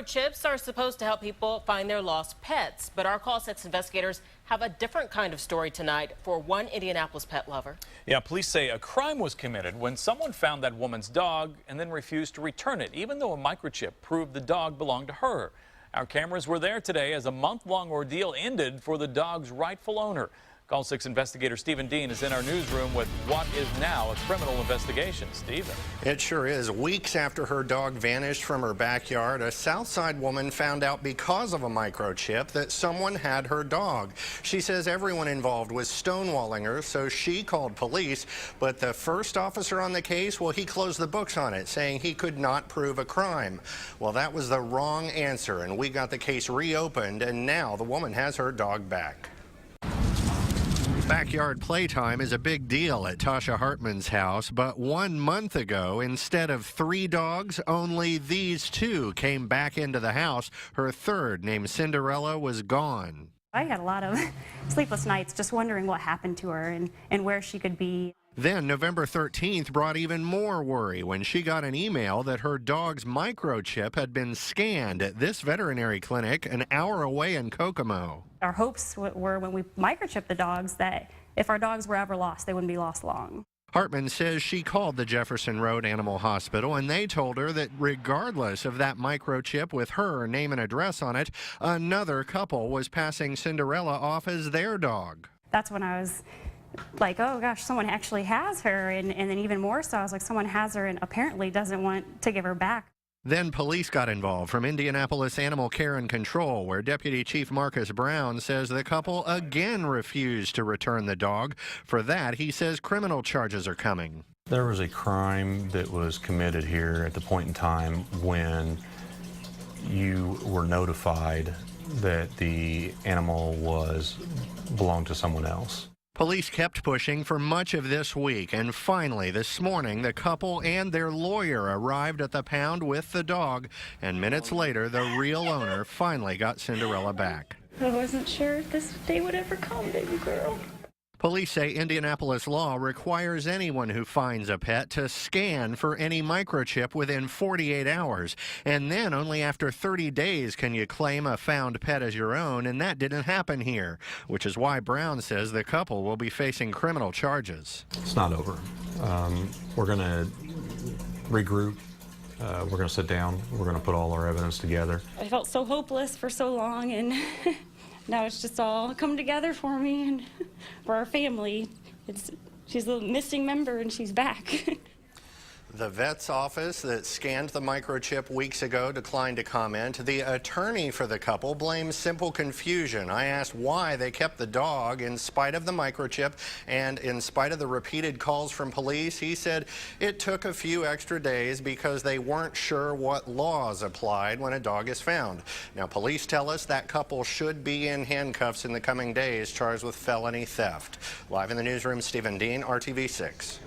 Microchips are supposed to help people find their lost pets, but our Call 6 investigators have a different kind of story tonight for one Indianapolis pet lover. Yeah, police say a crime was committed when someone found that woman's dog and then refused to return it, even though a microchip proved the dog belonged to her. Our cameras were there today as a month-long ordeal ended for the dog's rightful owner. Call 6 investigator Stephen Dean is in our newsroom with what is now a criminal investigation. Stephen. It sure is. Weeks after her dog vanished from her backyard, a Southside woman found out because of a microchip that someone had her dog. She says everyone involved was stonewalling her, so she called police. But the first officer on the case, well, he closed the books on it, saying he could not prove a crime. Well, that was the wrong answer, and we got the case reopened, and now the woman has her dog back. Backyard playtime is a big deal at Tasha Hartman's house, but 1 month ago, instead of 3 dogs, only these 2 came back into the house. Her third, named Cinderella, was gone. I had a lot of sleepless nights just wondering what happened to her and where she could be. Then November 13th brought even more worry when she got an email that her dog's microchip had been scanned at this veterinary clinic an hour away in Kokomo. Our hopes were when we microchipped the dogs that if our dogs were ever lost, they wouldn't be lost long. Hartman says she called the Jefferson Road Animal Hospital and they told her that regardless of that microchip with her name and address on it, another couple was passing Cinderella off as their dog. That's when I was like, oh gosh, someone actually has her, and then even more so, I was like, someone has her and apparently doesn't want to give her back. Then police got involved from Indianapolis Animal Care and Control, where Deputy Chief Marcus Brown says the couple again refused to return the dog. For that, he says criminal charges are coming. There was a crime that was committed here at the point in time when you were notified that the animal belonged to someone else. Police kept pushing for much of this week, and finally this morning the couple and their lawyer arrived at the pound with the dog, and minutes later the real owner finally got Cinderella back. I wasn't sure if this day would ever come, baby girl. Police say Indianapolis law requires anyone who finds a pet to scan for any microchip within 48 hours. And then only after 30 days can you claim a found pet as your own, and that didn't happen here, which is why Brown says the couple will be facing criminal charges. It's not over. We're going to regroup. We're going to sit down. We're going to put all our evidence together. I felt so hopeless for so long, and now it's just all come together for me and for our family. She's a missing member and she's back. The vet's office that scanned the microchip weeks ago declined to comment. The attorney for the couple blames simple confusion. I asked why they kept the dog in spite of the microchip and in spite of the repeated calls from police. He said it took a few extra days because they weren't sure what laws applied when a dog is found. Now, police tell us that couple should be in handcuffs in the coming days, charged with felony theft. Live in the newsroom, Stephen Dean, RTV6.